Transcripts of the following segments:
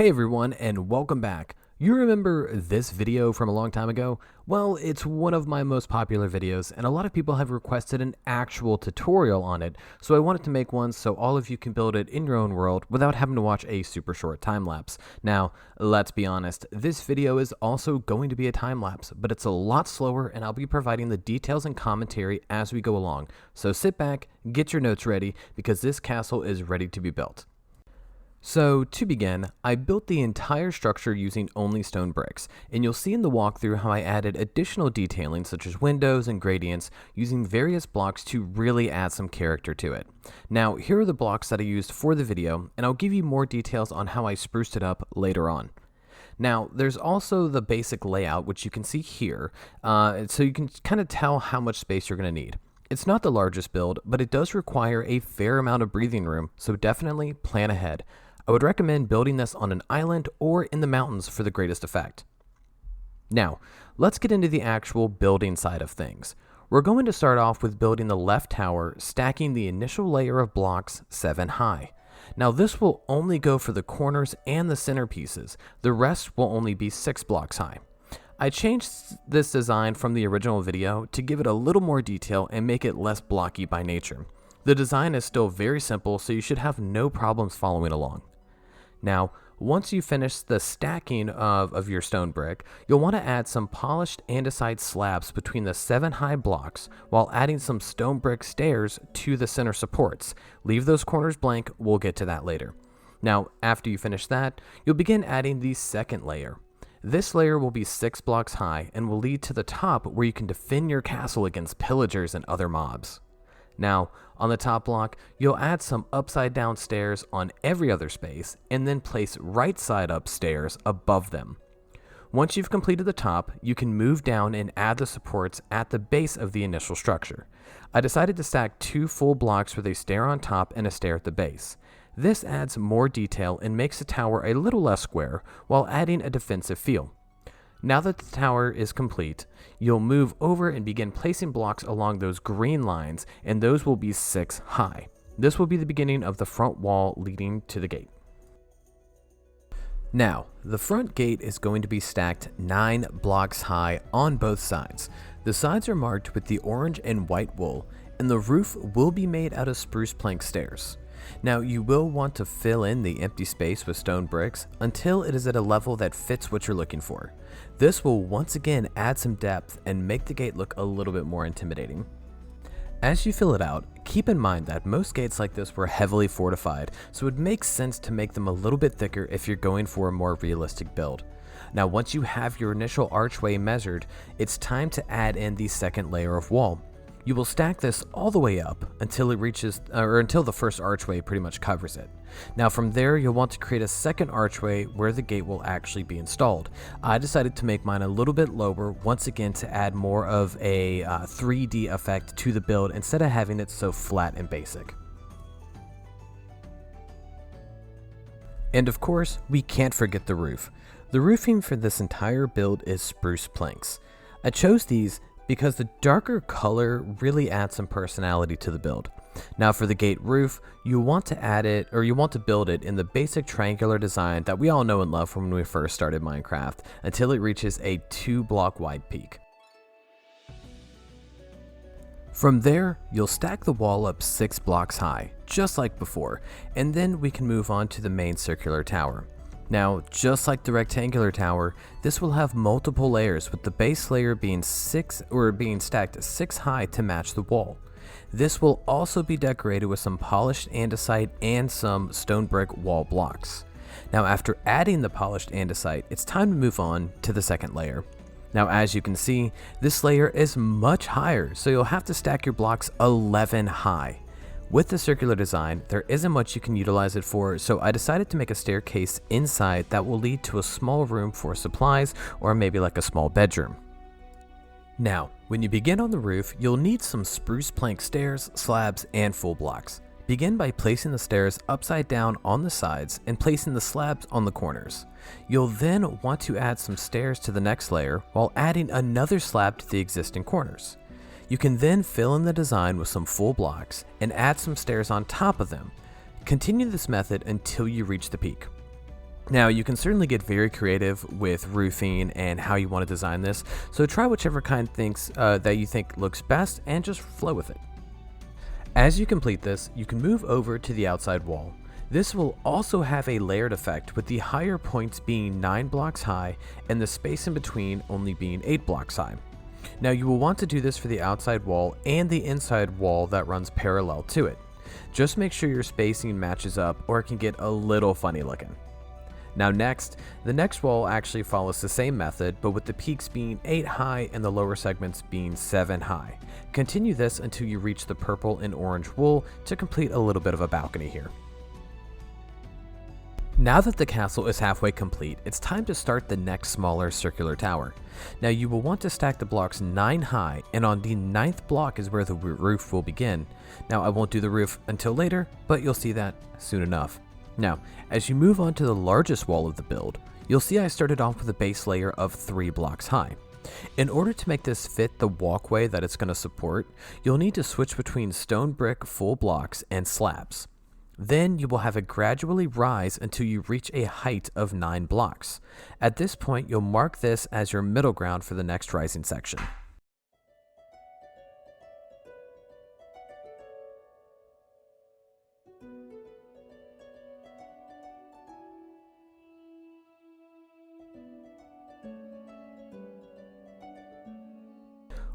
Hey everyone, and welcome back. You remember this video from a long time ago? Well, it's one of my most popular videos, and a lot of people have requested an actual tutorial on it, so I wanted to make one so all of you can build it in your own world without having to watch a super short time lapse. Now, let's be honest, this video is also going to be a time lapse, but it's a lot slower, and I'll be providing the details and commentary as we go along. So sit back, get your notes ready, because this castle is ready to be built. So to begin, I built the entire structure using only stone bricks, and you'll see in the walkthrough how I added additional detailing such as windows and gradients using various blocks to really add some character to it. Now here are the blocks that I used for the video, and I'll give you more details on how I spruced it up later on. Now, there's also the basic layout, which you can see here, so you can kind of tell how much space you're going to need. It's not the largest build, but it does require a fair amount of breathing room, so definitely plan ahead. I would recommend building this on an island or in the mountains for the greatest effect. Now, let's get into the actual building side of things. We're going to start off with building the left tower, stacking the initial layer of blocks 7 high. Now this will only go for the corners and the centerpieces. The rest will only be 6 blocks high. I changed this design from the original video to give it a little more detail and make it less blocky by nature. The design is still very simple, so you should have no problems following along. Now, once you finish the stacking of your stone brick, you'll want to add some polished andesite slabs between the 7 high blocks while adding some stone brick stairs to the center supports. Leave those corners blank, we'll get to that later. Now, after you finish that, you'll begin adding the second layer. This layer will be 6 blocks high and will lead to the top where you can defend your castle against pillagers and other mobs. Now, on the top block, you'll add some upside down stairs on every other space and then place right side up stairs above them. Once you've completed the top, you can move down and add the supports at the base of the initial structure. I decided to stack 2 full blocks with a stair on top and a stair at the base. This adds more detail and makes the tower a little less square while adding a defensive feel. Now that the tower is complete, you'll move over and begin placing blocks along those green lines, and those will be 6 high. This will be the beginning of the front wall leading to the gate. Now, the front gate is going to be stacked 9 blocks high on both sides. The sides are marked with the orange and white wool, and the roof will be made out of spruce plank stairs. Now, you will want to fill in the empty space with stone bricks until it is at a level that fits what you're looking for. This will once again add some depth and make the gate look a little bit more intimidating. As you fill it out, keep in mind that most gates like this were heavily fortified, so it makes sense to make them a little bit thicker if you're going for a more realistic build. Now, once you have your initial archway measured, it's time to add in the second layer of wall. You will stack this all the way up until it reaches, until the first archway pretty much covers it. Now from there, you'll want to create a second archway where the gate will actually be installed. I decided to make mine a little bit lower, once again to add more of a 3D effect to the build instead of having it so flat and basic. And of course, we can't forget the roof. The roofing for this entire build is spruce planks. I chose these because the darker color really adds some personality to the build. Now for the gate roof, you want to build it in the basic triangular design that we all know and love from when we first started Minecraft until it reaches a 2 block wide peak. From there, you'll stack the wall up 6 blocks high, just like before, and then we can move on to the main circular tower. Now, just like the rectangular tower, this will have multiple layers with the base layer being stacked 6 high to match the wall. This will also be decorated with some polished andesite and some stone brick wall blocks. Now, after adding the polished andesite, it's time to move on to the second layer. Now, as you can see, this layer is much higher, so you'll have to stack your blocks 11 high. With the circular design, there isn't much you can utilize it for, so I decided to make a staircase inside that will lead to a small room for supplies or maybe like a small bedroom. Now, when you begin on the roof, you'll need some spruce plank stairs, slabs, and full blocks. Begin by placing the stairs upside down on the sides and placing the slabs on the corners. You'll then want to add some stairs to the next layer while adding another slab to the existing corners. You can then fill in the design with some full blocks and add some stairs on top of them. Continue this method until you reach the peak. Now, you can certainly get very creative with roofing and how you want to design this, so try whichever kind that you think looks best and just flow with it. As you complete this, you can move over to the outside wall. This will also have a layered effect, with the higher points being 9 blocks high and the space in between only being 8 blocks high. Now, you will want to do this for the outside wall and the inside wall that runs parallel to it. Just make sure your spacing matches up or it can get a little funny looking. Now the next wall actually follows the same method, but with the peaks being 8 high and the lower segments being 7 high. Continue this until you reach the purple and orange wool to complete a little bit of a balcony here. Now that the castle is halfway complete, it's time to start the next smaller circular tower. Now you will want to stack the blocks 9 high, and on the 9th block is where the roof will begin. Now I won't do the roof until later, but you'll see that soon enough. Now, as you move on to the largest wall of the build, you'll see I started off with a base layer of 3 blocks high. In order to make this fit the walkway that it's going to support, you'll need to switch between stone brick full blocks and slabs. Then you will have it gradually rise until you reach a height of 9 blocks. At this point, you'll mark this as your middle ground for the next rising section.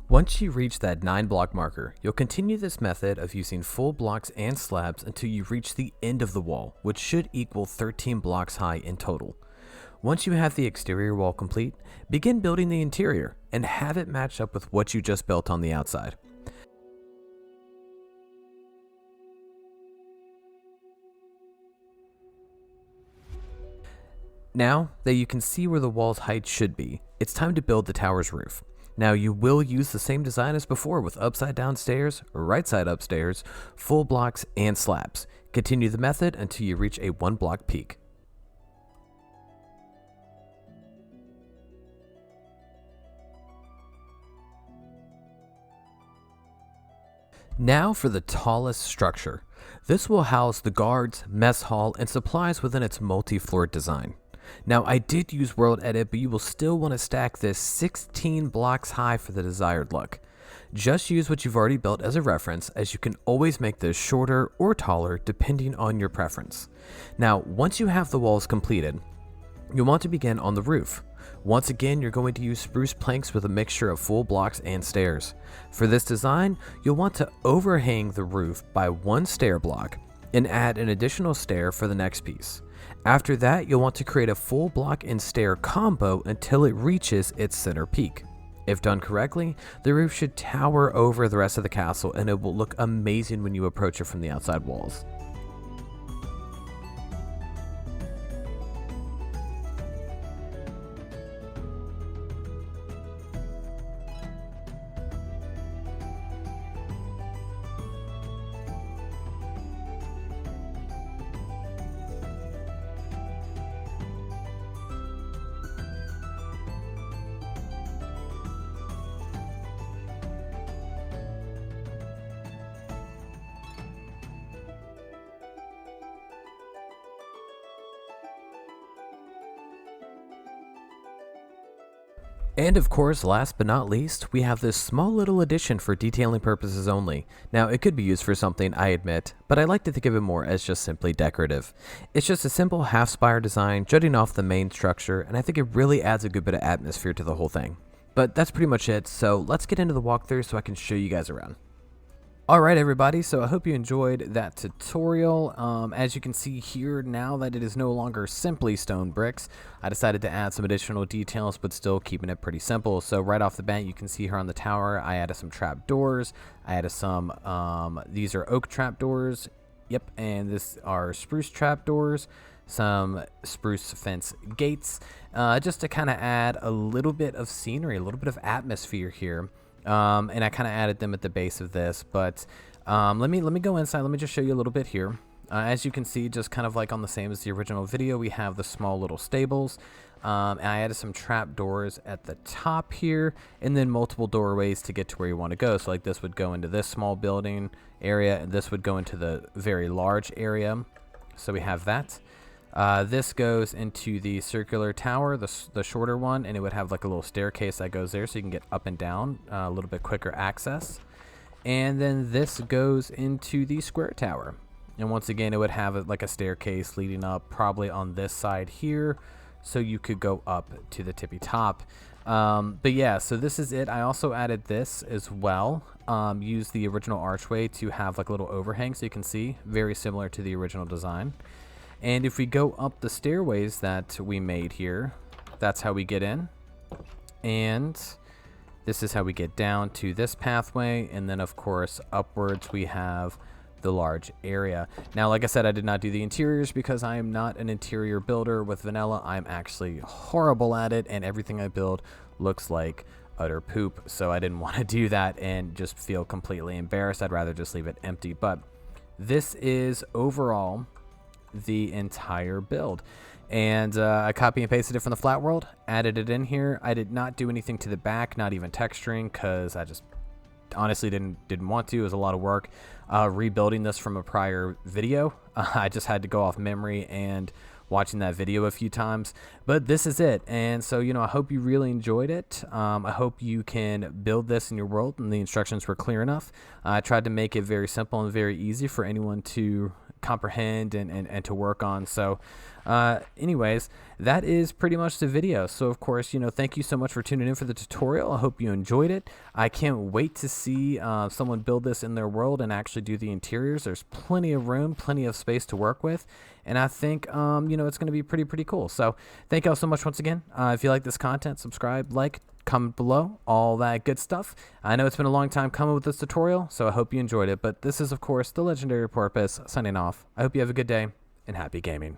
Once you reach that 9 block marker, you'll continue this method of using full blocks and slabs until you reach the end of the wall, which should equal 13 blocks high in total. Once you have the exterior wall complete, begin building the interior and have it match up with what you just built on the outside. Now that you can see where the wall's height should be, it's time to build the tower's roof. Now you will use the same design as before with upside down stairs, right side up stairs, full blocks, and slabs. Continue the method until you reach a 1 block peak. Now for the tallest structure. This will house the guards, mess hall, and supplies within its multi-floored design. Now I did use World Edit, but you will still want to stack this 16 blocks high for the desired look. Just use what you've already built as a reference, as you can always make this shorter or taller depending on your preference. Now once you have the walls completed, you'll want to begin on the roof. Once again, you're going to use spruce planks with a mixture of full blocks and stairs. For this design, you'll want to overhang the roof by 1 stair block and add an additional stair for the next piece. After that, you'll want to create a full block and stair combo until it reaches its center peak. If done correctly, the roof should tower over the rest of the castle and it will look amazing when you approach it from the outside walls. And of course, last but not least, we have this small little addition for detailing purposes only. Now, it could be used for something, I admit, but I like to think of it more as just simply decorative. It's just a simple half-spire design jutting off the main structure, and I think it really adds a good bit of atmosphere to the whole thing. But that's pretty much it, so let's get into the walkthrough so I can show you guys around. Alright everybody, so I hope you enjoyed that tutorial. As you can see here, now that it is no longer simply stone bricks, I decided to add some additional details, but still keeping it pretty simple. So right off the bat, you can see here on the tower, I added some trap doors. I added some, these are oak trap doors. Yep, and this are spruce trap doors. Some spruce fence gates, just to kind of add a little bit of scenery, a little bit of atmosphere here. And I kind of added them at the base of this, but let me go inside. Let me just show you a little bit here. As you can see, just kind of like on the same as the original video, we have the small little stables. And I added some trap doors at the top here, and then multiple doorways to get to where you want to go. So like this would go into this small building area, and this would go into the very large area. So we have that. This goes into the circular tower, the shorter one, and it would have like a little staircase that goes there so you can get up and down, a little bit quicker access. And then this goes into the square tower. And once again, it would have like a staircase leading up probably on this side here, so you could go up to the tippy top. But yeah, so this is it. I also added this as well. Used the original archway to have like a little overhang so you can see, very similar to the original design. And if we go up the stairways that we made here, that's how we get in. And this is how we get down to this pathway. And then of course, upwards we have the large area. Now, like I said, I did not do the interiors because I am not an interior builder with vanilla. I'm actually horrible at it, and everything I build looks like utter poop. So I didn't want to do that and just feel completely embarrassed. I'd rather just leave it empty. But this is overall the entire build. And I copy and pasted it from the flat world, added it in here. I did not do anything to the back, not even texturing, because I just honestly didn't want to. It was a lot of work rebuilding this from a prior video. I just had to go off memory and watching that video a few times, but this is it. And so, you know, I hope you really enjoyed it. I hope you can build this in your world and the instructions were clear enough. I tried to make it very simple and very easy for anyone to comprehend and to work on. So anyways, that is pretty much the video. So of course, you know, thank you so much for tuning in for the tutorial. I hope you enjoyed it. I can't wait to see someone build this in their world and actually do the interiors. There's plenty of room, plenty of space to work with, and I think you know, it's going to be pretty cool. So thank y'all so much once again. If you like this content, subscribe, like, comment below, all that good stuff. I know it's been a long time coming with this tutorial, so I hope you enjoyed it. But this is, of course, the Legendary Porpoise signing off. I hope you have a good day and happy gaming.